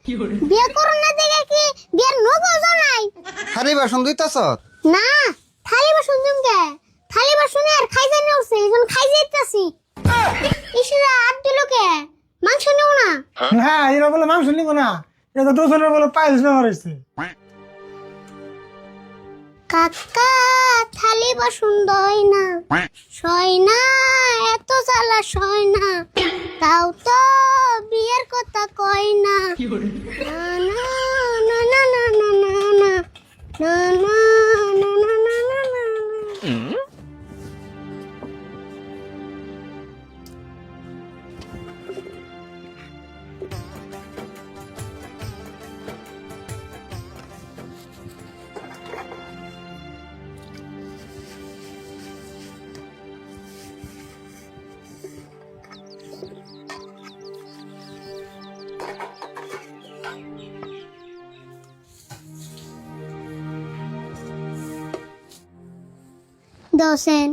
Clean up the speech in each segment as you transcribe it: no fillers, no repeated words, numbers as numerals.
বিয়ে করুন না দেখে কি বিয়ের নগর জানাই? থালি বাসন ধুইতাছ? না, থালি বাসন দিমকে। থালি বাসনে আর খাই যাই না উঠছে, এখন খাই যাইতাছি। ইসরা আব্দুলকে মাংস নেও না? না, এরা বলে মাংস নিব না, এটা তো দুজনের বলে পাইলস ব্যবহার হয়েছে। কাকা থালি বাসন দই না, সয় না, এত জ্বালা সয় না, তাও তো বিয়ের কথা কয় না। না না না না না না না না না না না না না না না। দোসেন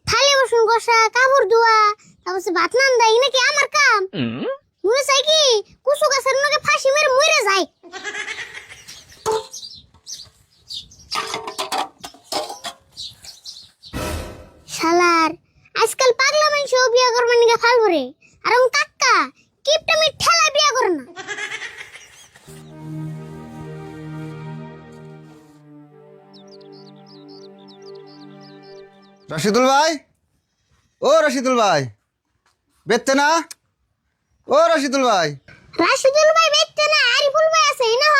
থালি বাসন কষা, কাপড় ধোয়া, তারপর ভাত রান্ধা, এই নাকি আমার কাম? মনে চাই কি কুসু গাছের নাকি ফাঁসি মেরে মরে যায়। শালার আজকাল পাগলা মানুষ বিয়ে করবার নিকে ফাল ভরে, আর কাকা কিপটা মি ঠেলা বিয়ে করে না। রাশিদুল ভাই, ও রাশিদুল ভাই, বেচতে না? ও রাশিদুল ভাই, রাশিদুল ভাই বেচতে না, আরিফুল ভাই আছে না?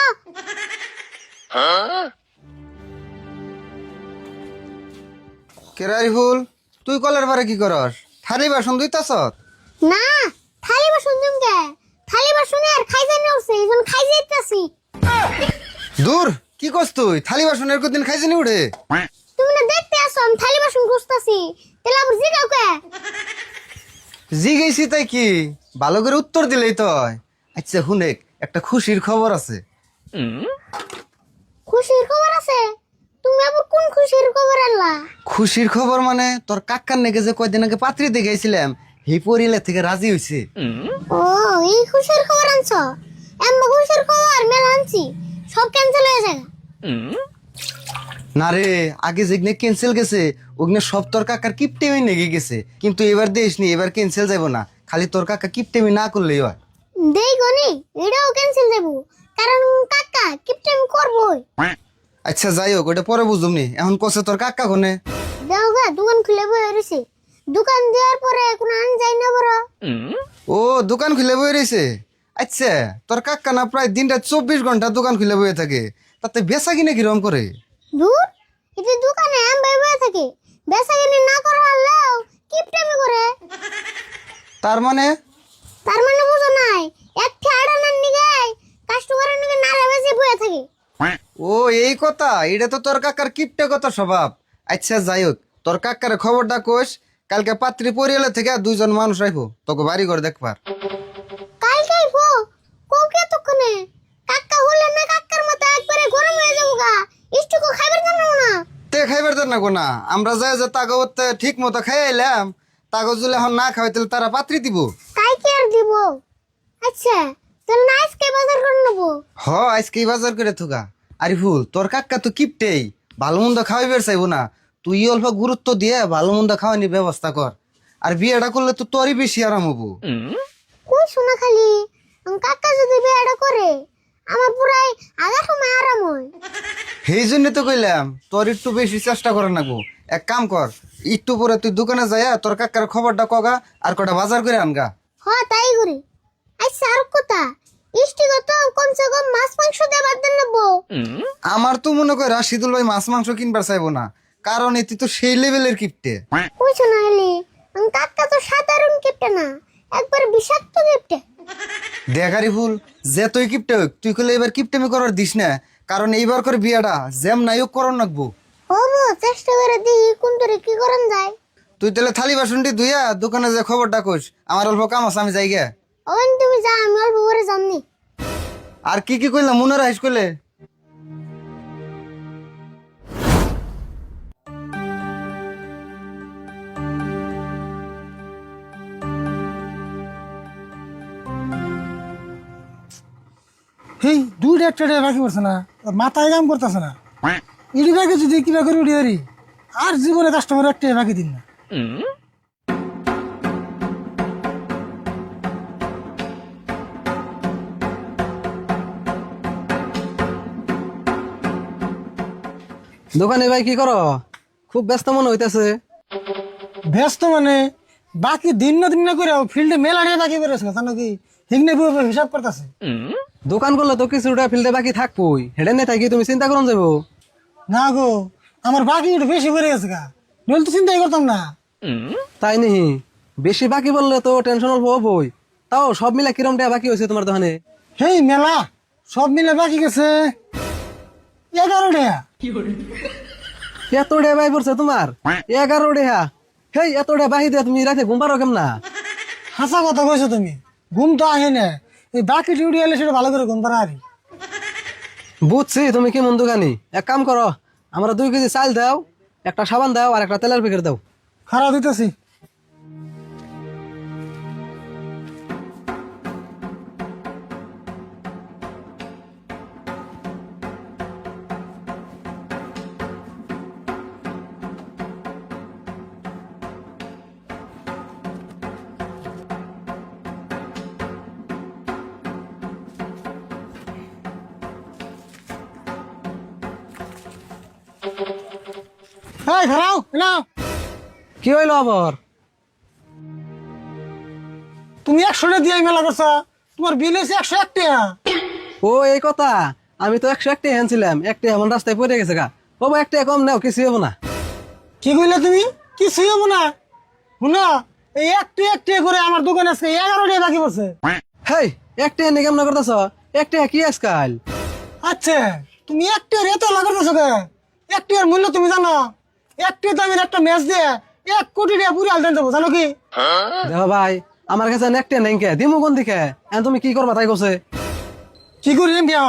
কেরারি ফুল, তুই কলের পারে কি করস? থালি বাসন ধুইতাছ? না, থালি বাসন দিমকে। থালি বাসনে আর খাই যাই না উঠছে, এখন খাই যাইতাছি। দূর, কি করছ তুই? থালি বাসনের কদিন খাইছে নি উঠে? তুমি না দেখতে আসো আমি থালি বাসন গুছতাছি, তাহলে আবার জিগাও কে? জি গেছি তাই কি? ভালো করে উত্তর দিলেই তো হয়। আচ্ছা হুনেক, একটা খুশির খবর আছে। খুশির খবর আছে? তুমি আবার কোন খুশির খবর আনলা? খুশির খবর মানে তোর কাকার নাকি যে কয়দিন আগে পাত্রী দেখেছিলাম, এই পরিলে থেকে রাজি হইছে। ও, এই খুশির খবর আনছো? এমন খুশির খবর মেলা আনছি, সব ক্যান্সেল হয়ে যায়। না রে, আগে যেগুলো ক্যান্সেল গেছে ওগুলো সব তোর কাকার কিপটেমি নেগে গেছে, কিন্তু এবার দেশ নি, এবার ক্যান্সেল যাবো না, খালি তোর কাকা কিপটেমি না করলেই হয়। দেই গনি এটাও ক্যান্সেল দেবো, কারণ কাকা কিপটেমি করবই। আচ্ছা যাই হোক, ওটা পরে বুঝুমনি, এখন কষে তোর কাকা কোনে? দেওগা দোকান খুলে বই রয়েছে, দোকান দেওয়ার পরে কোনো আন যায় না বড়। ও দোকান খুলে বয়ে রয়েছে? আচ্ছা, তোর কাকা না প্রায় দিনটা 24 ঘন্টা দোকান খুলে বয়ে থাকে, তাতে বেচা কিনে কিরম করে? দূর, এতে দোকানে আম বাই বয়ে থাকে, বেচা কিনে না করা হলেও কিপটেমি করে। তার মানে? তার মানে বুঝো নাই, এক ঠেড়ানার নিগে কাস্টমারের নিগে নারে বেজে বয়ে থাকে। ও এই কথা, এটা তো তোর কাকার কিপটে কথা স্বভাব। আচ্ছা যাই হোক, তোর কাকার খবরটা কোষ, কালকে পাত্রী পরিয়ালে থেকে 2জন মানুষ রাখবো তোকে বাড়ি করে দেখবার। কালকে আইবো? কোকে তখনে কাকা হলে না কাকার মতো একবারে গরম হয়ে যাবো গা, ইষ্টুকো খাইবার জানো না। তে খাইবার দেন না গোনা, আমরা যাই যে তাগতে ঠিক মতো খাই আইলাম, তাগজ যদি এখন না খাওয়াই তাহলে তারা পাত্রী দিব। তাই কি আর দিব? আচ্ছা তাহলে না আজকে বাজার করে নেবো। হ আজকেই বাজার করে থুকা। আরে ফুল, তোর কাকা তো কিপটেই, ভালো মন্দ খাওয়াইবার চাইবো না, তুই অল্প গুরুত্ব দিয়ে ভালো মন্দ খাওয়ানোর ব্যবস্থা কর, আর বিয়েটা করলে তো তোরই বেশি আরাম হবো। কই শোনা খালি, কাকা যদি বিয়েটা করে আমার পুরাই আগা সময় আরাম হয়। সেই জন্য তো কইলাম তোর একটু বেশি চেষ্টা করে নাগবো। এক কাম কর, একটু পরে তুই দোকানে যাইয়া তোর কাকার খবরটা কগা, আর কটা বাজার করে আনগা। হ তাই করি। আচ্ছা আর কথা, ইষ্টিগত কমসে কম মাছ মাংস দেবার দেন নেবো। আমার তো মনে কর রাশিদুল ভাই মাছ মাংস কিনবার চাইবো না, কারণ এটি তো সেই লেভেলের কিপটে। কই শোনা খালি, কাকা তো সাধারণ কিপটে না, একবার বিষাক্ত কিপটে। দেখারি ফুল, যে তুই কিপটে হোক, তুই কইলে এবার কিপটেমি করার দিস না, কারণ এইবার করে বিয়াটা জ্যাম নাইও করন নাকবো। হবো চেষ্টা করে দিই কোন তোরে কি করন যায়। তুই তাহলে থালি বাসনটি ধুইয়া দোকানে যে খবরটা কইস, আমার অল্প কাম আছে, আমি যাই গে। ওন তুমি যা, আমি অল্প করে জানি। আর কি কি কইলাম মনে রাখিস কইলে। এই দুইটা একটা বাকি করছে না ওর মাথায় কাম করতেছে না ইডি বাকি যদি কিবা করে উড়ি হারি আর জীবনে কাস্টমার একটা বাকি দিন না দোকানে ভাই কি করো? খুব ব্যস্ত মনে হইতেছে। ব্যস্ত মানে বাকি দিন না করে ফিল্ডে মেলা নিয়ে বাকি বেরোছে জানো কি হিগনে হিসাব করতেছে দোকান করলে তো কিছুটা ফিল্ডে বাকি থাকবই, হেডে নেই থাকি তুমি চিন্তা করুন যাবো। না গো আমার বাকি একটু বেশি করে গেছে গা নইলে তো চিন্তাই করতাম না তাই নি? বেশি বাকি বললে তো টেনশন অল্প হবই। তাও সব মিলে কিরম টাকা বাকি হয়েছে তোমার দোকানে? হেই মেলা সব মিলে বাকি গেছে 11 টাকা। এত টাকা বাই পড়ছে তোমার? 11 টাকা? হেই এত টাকা বাহি দিয়ে তুমি রাতে ঘুম পারো কেমন? হাসা কথা কইছো তুমি, ঘুম তো আহে না, এই বাকি ডিউটি এলে সেটা ভালো করে ঘুম পারা আরি। বুঝছি তুমি কি মন দোকানি। এক কাম করো, আমরা 2 কেজি চাল দাও, একটা সাবান দাও আর একটা তেলের প্যাকেট দাও। খারাপ দিতেছি। এই খারাও না, কি হইলো আবার? তুমি 100 টাকা দিয়ে মেলা করছো, তোমার বিল হয়েছে 101 টাকা। ও এই কথা, আমি তো 101 টাকা আনছিলাম, 1 টাকা এমন রাস্তায় পড়ে গেছে গা। ও 1 টাকা কম নাও, কিছু হবো না। কি কইলে তুমি? কিছুই হবো না? শুনো, এই একটু করে আমার দোকানে আজকে 11 টাকা বাকি পড়ছে। হেই 1 টাকা নিয়ে কেমন করতেছ? 1 টাকা কি আজকাল? আচ্ছা তুমি 1 টাকা এত লাগাতেছো কে? 1 টাকার মূল্য তুমি জানো? 1 টাকা দামের একটা ম্যাচ দিয়ে 1 কোটি টাকা পুরো আলদান দেবো জানো কি? দেখো ভাই, আমার কাছে 1 টাকা নেই কে, দিমু কোন দিকে? এখন তুমি কি করবা তাই কছে? কি করি বিয়া?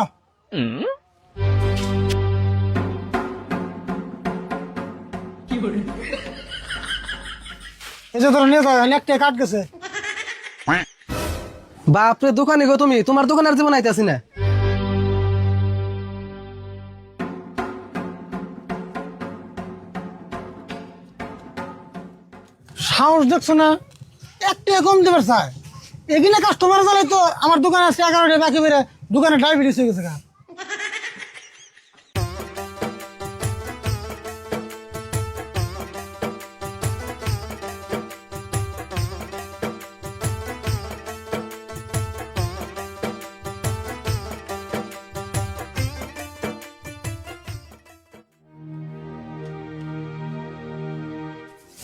এই যে তোর নিয়ে যাও, 1 টাকা কাট গেছে। বাপরে দোকানে গো তুমি, তোমার দোকানে আর জীবন আইতাছি না। সাহস দেখছো না? 1 টাকা কম দেবার চাই, এখানে কাস্টমার জ্বালাই তো আমার দোকানে আছে 11 টাকা বাকি বেড়ে দোকানে ডায়াবেটিস হয়ে গেছে গা।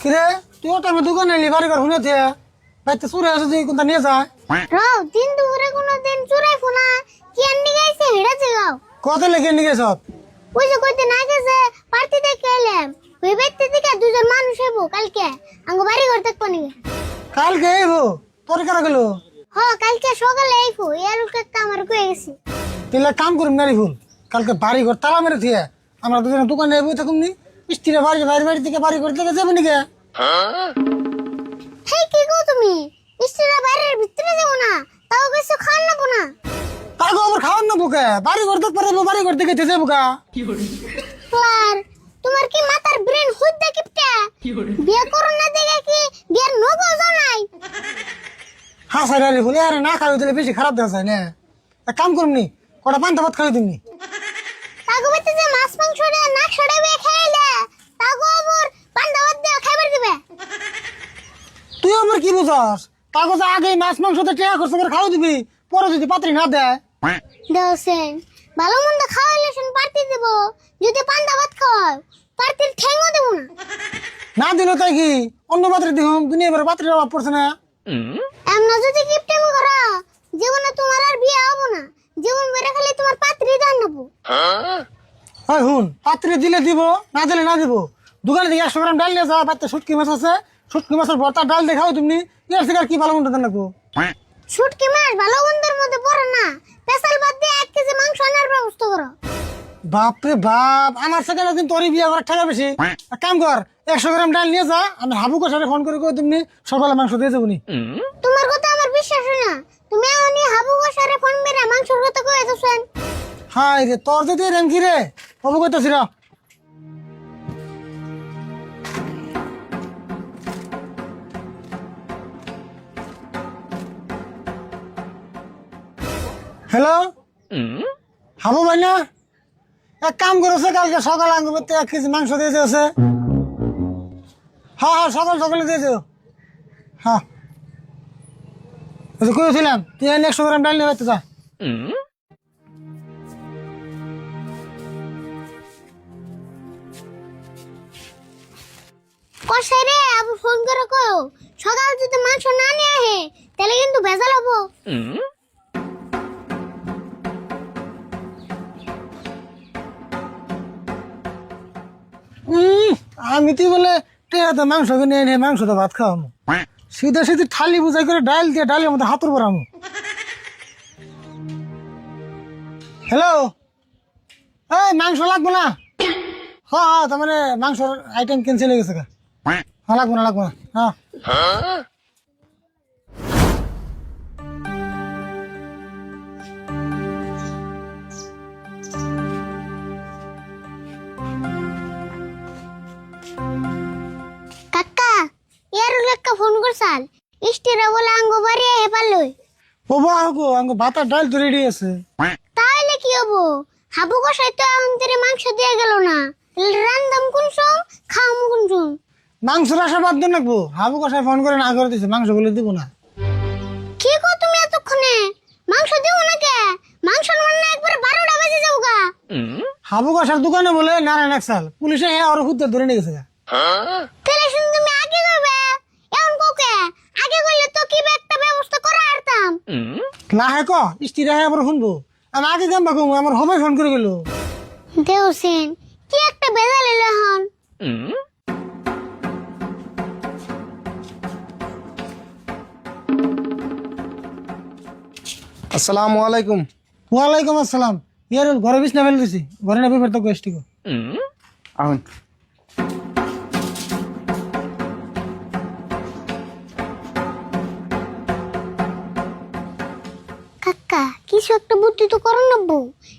কিরে তুই তো আমার দোকানে এলি বাড়ি ঘর শুনে দিয়ে বাইতে চুরে আছে তুই কোনটা নিয়ে যায় রাও দিন দুপুরে কোনো দিন চুরাইবো না, কি আন্ডি গাইছে হেড়া জাগাও। কত লেগে নিয়ে গেছ? ওই যে কইতে না গেছে পার্টি থেকে এলাম, ওই ব্যক্তি থেকে 2 জন মানুষ হইবো কালকে আঙ্গ বাড়ি ঘর থাকবো নিগে। কালকে আইবো? তোর কারা গেল? কালকে সকালে আইবো, এর একটা আমার কয়ে গেছি। তাহলে কাম করুন নারী ভুল, কালকে বাড়ি ঘর তালা মেরে দিয়ে আমরা দুজনে দোকানে আইবো থাকুন নি, স্ত্রীরা বাড়ি থেকে বাড়ি ঘর থেকে যাবো নিকে। হেই কি গো তুমি, স্ত্রীরা বাইরের ভিতরে যাবো না, তাও কিছু খাওয়ান নেবো না? তাকে আবার খাওয়ান না বুকে, বাড়ি ঘর থেকে পারবো বাড়ি ঘর থেকে যেতে বুকা। ক্লার, তোমার কি মাথার ব্রেন হুদ্দা কিপটা? বিয়ে করো না দেখে কি বিয়ের নগো জানাই? হ্যাঁ স্যার আরে বলে আরে না খাওয়া দিলে বেশি খারাপ দেখা যায় না। এক কাম করুন নি, কটা পান্তা ভাত খাওয়াই দিমনি। তাগো বেতে যে মাছ মাংস রে নাক সড়াবে খাইলে, তাগো আবার পান্তা ভাত দিয়ে খাইবার দিবে। তুই আমার কি বুঝাস? কাগজে আগে মাছ মাংসতে টেকা খরচ করে খাওয়া দিবি, পরে যদি পাত্রী না দেয়। দেওসেন ভালো মন্দ খাওয়াইলে শুন পার্টি দেব, যদি পান্তা ভাত খাওয়াও পার্টির ঠেঙ্গও দেব না। না দিল তাই কি অন্য পাত্রী দিহুম, দুনিয়া ভরে পাত্রীর অভাব পড়ছে না। এমন যদি গিফটেমি করো জীবনে তোমার আর বিয়ে হবো না, জীবন বেড়ে খালি তোমার পাত্রী দান নেবো। হয় হুন, পাত্রী দিলে দিব, না দিলে না দিব। দোকানে থেকে 100 গ্রাম ডাল নিয়ে যা, বাড়িতে শুটকি মাছ আছে, শুটকি মাছের ভর্তা ডাল দেখাও তুমি, এর থেকে আর কি ভালো মন্দ দেন রাখবো। শুটকি মাছ ভালো মন্দের মধ্যে পড়ে না, পেশাল বাদ দিয়ে 1 কেজি মাংস আনার ব্যবস্থা করো। বাপরে বাপ, আমার সেখানে কিন্তু তোরই বিয়ে করার টাকা বেশি। এক কাম কর, 100 গ্রাম ডাল নিয়ে যা, আমি হাবুকের সাথে ফোন করে তুমি সকালে মাংস দিয়ে যাবো নি। তোমার কথা আমার বিশ্বাস হয় না, তুমি এমনি হাবু বসারে ফোন মেরে মাংসর কথা কয়ে দিছেন। হাই রে তোর যদি এরম কি রে হবো কইতাছি রা হ্যালো হাবু ভাই না এক কাম করেছে কালকে সকালে আঙ্গুরতে 1 কেজি মাংস দিয়ে দিয়েছে হ্যাঁ হ্যাঁ সকালে দিয়ে দিও হ্যাঁ কইছিলাম তুই 100 গ্রাম ডাল নিয়ে যা কষাই রে আবু ফোন করে কও সকাল যদি মাংস না নিয়ে আহে তাহলে কিন্তু ভেজাল হবো। আমি তুই বলে টেহাতে মাংস কিনে এনে মাংস তো ভাত খাওয়ামো সিধা সিধি থালি বুঝাই করে ডাল দিয়ে ডালের মধ্যে হাতুর পরামো। হ্যালো এই মাংস লাগবো না হ্যাঁ হ্যাঁ তার মানে মাংসর আইটেম ক্যান্সেল হয়ে গেছে হ্যাঁ লাগবো না হ্যাঁ কাকা ইয়ার লেখা ফোন করছাল ইস্টিরা বলে আঙ্গ বাড়ি আহে পারলই ও বাগো আঙ্গ ভাতার ডাল তো রেডি আছে তাইলে কি হবো হাবু কষাই তো আমাদের মাংস দিয়ে গেল না রান্দাম কুনসুম খাওয়ামু কুনসুম মাংসের আশা বাদ দেন রাখবো হাবু কষায় ফোন করে না করে দিছে মাংস গুলো দিব না কি কো তুমি এতক্ষণে মাংস দিও না কে মাংস রান্না একবার 12টা বাজে যাওগা হাবু কষার দোকানে বলে নারায়ণ একসাল পুলিশে হ্যাঁ ওর খুঁজতে ধরে নিয়ে গেছে তাহলে শুন তুমি আগে যাবে এখন কোকে আগে গেলে তো কি একটা ব্যবস্থা করে আরতাম না হ্যাঁ ক স্ত্রীরা হ্যাঁ আবার শুনবো আমি আগে যাম বাকু আমার হবাই ফোন করে গেল দেওসেন কি একটা বেজাল এলো এখন আসসালামু আলাইকুম। ওয়ালাইকুম আসসালাম ইয়ার ঘরে বিছনা ফেলে দিছি ঘরে না পেপার তো গোষ্ঠী গো আহুন কাকা কিছু একটা বুদ্ধি তো করন নাবো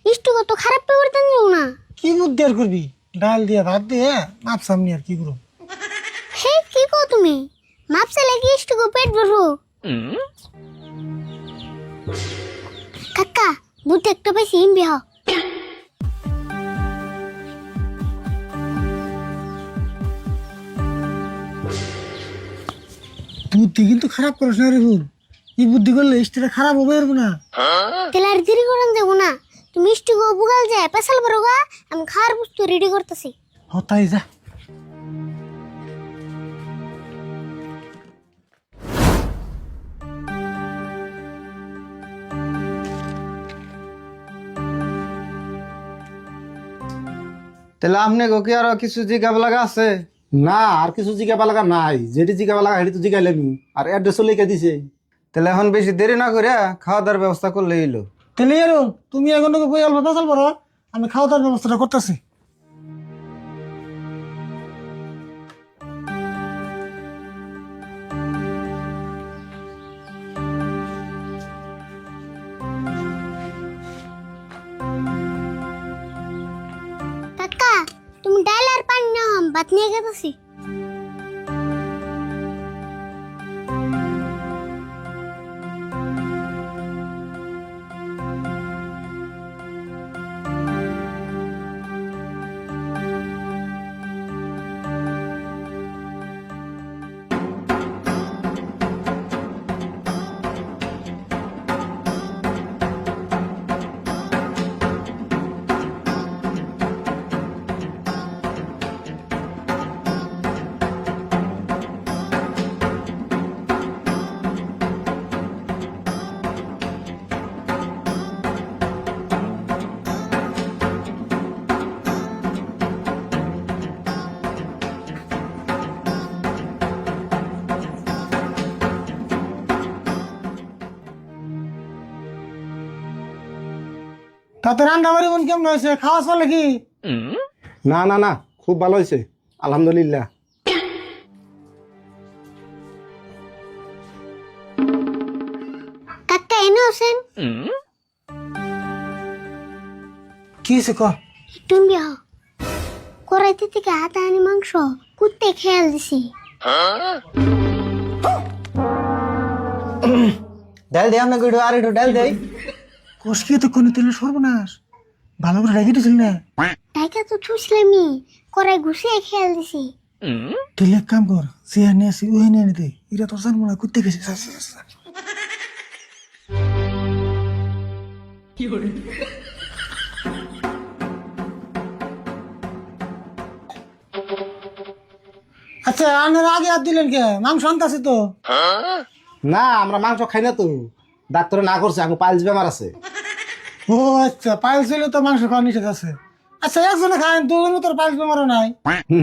ইষ্টু কত খারাপ পরিবর্তন নিও না কি বুদ্ধি আর করবি ডাল দিয়ে ভাত দিয়ে মাপ সামনে আর কি করব হে কি কো তুমি মাপসে লাগি ইষ্টু কো পেট ভরো কাকা বুদ্ধি একটা বেশি ইমবি হ বুদ্ধি কিন্তু খারাপ করিস না রে ভুল এই বুদ্ধি করলে স্ত্রীরা খারাপ হবে আর না তেলার দেরি করন যাবো না তুমি ইষ্টু কো বুগাল যায় পেছাল বড়গা আমি খাওয়ার বস্তু রেডি করতেছি হতাই যা তাহলে আপনি গো কি আরো কিছু জিজ্ঞাসা লাগা আছে? না আর কিছু জিজ্ঞাবা লাগা নাই যেটি জিজ্ঞাবা লাগা সেটি তো জিজ্ঞাইলামি আর অ্যাড্রেসও লিখে দিছে। তাহলে এখন বেশি দেরি না করে খাওয়া দাওয়ার ব্যবস্থা করলে এলো। তাহলে আর তুমি এখন বই অল্প পেছাল পড়ো আমি খাওয়া দাওয়ার ব্যবস্থাটা করতেছি কাকা তুমি ডাল আর পানি নাও আমি ভাত নিয়ে গেছি তাতে রান্না বাড়ি মন কেমন হয়েছে খাওয়া চলে কি না না না খুব ভালো হয়েছে আলহামদুলিল্লাহ। কাকা এনে হোসেন কি হয়েছে ক? তুমি কড়াইতে থেকে আটা আনি মাংস কুত্তে খেয়াল দিছি। ডাল দে আপনাকে আর একটু ডাল দেয়। কষকিয়ে তো কোনো তেলের সর্বনাশ, ভালো করে রেখে দিয়েছিল না। টাকা তো থুসলামি, কড়াই ঘুষিয়ে খেয়াল দিছি। তুই এক কাম কর, চেয়ার নিয়ে আসি ওই নিয়ে নিতে, এরা তোর জান মনে করতে গেছে। আচ্ছা আনার আগে আর দিলেন কে? মাংস আনতাছে তো। না আমরা মাংস খাই না তো, ডাক্তারে না করছে আমার পাইলস বেমার আছে। ও আচ্ছা, পাইলস হইলে তো মাংস খাওয়া নিষেধ আছে। আচ্ছা একজনে খান, দুজনে তোর পাইলস বেমারও নাই।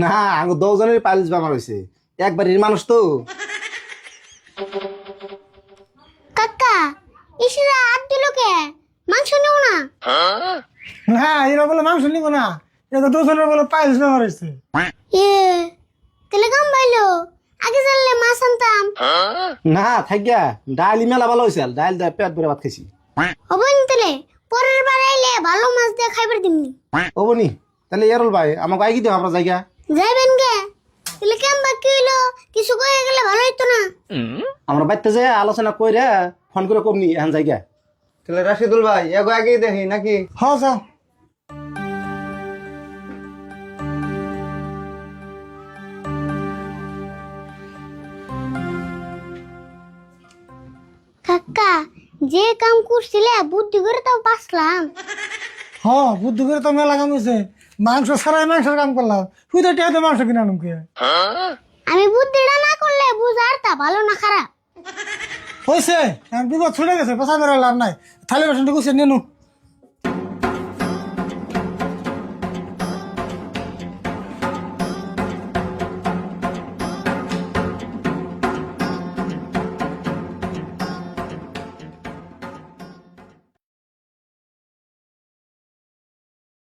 না আমার 10 জনের পাইলস বেমার হয়েছে, একবারের মানুষ তো। কাকা ইসরা হাত দিল কে? মাংস নেও না? না এরা বলে মাংস নিব না, এটা দুজনের বলে পাইলস বেমার হয়েছে। এ তাহলে কাম পাইলো, আগে জানলে মাছ আনতাম। না থাকিয়া ডাইল মেলা ভালো হয়েছে, ডাইল দিয়ে পেট ভরে ভাত খাইছি। হবেন তাহলে পরের বার আইলে ভালো মাছ দিয়ে খাইবার দিমনি। ওবনি তাহলে এরল ভাই আমাকে আগে দিও আমরা জায়গা। যাইবেন গে? তাহলে কেম বাকি হইলো, কিছু কয়ে গেলে ভালো হইতো না? আমরা বাইতে যে আলোচনা কইরা ফোন করে কমনি এখন জায়গা। তাহলে রাশিদুল ভাই এগো আগেই দেখি নাকি? হ যাও। কাকা যে কাম করছিলে বুদ্ধি করে তাও বাঁচলাম। হ বুদ্ধি করে তো মেলা কাম হয়েছে, মাংস ছাড়াই মাংসের কাম করলাম, তুই তো টিয়াতে মাংস কিনা নুকে। আমি বুদ্ধিটা না করলে বুঝার তা ভালো না খারাপ। হয়েছে বিপদ ছুটে গেছে, পেশা বেরো লাভ নাই, থালি বাসনটা গুছিয়ে নিয়ে নু।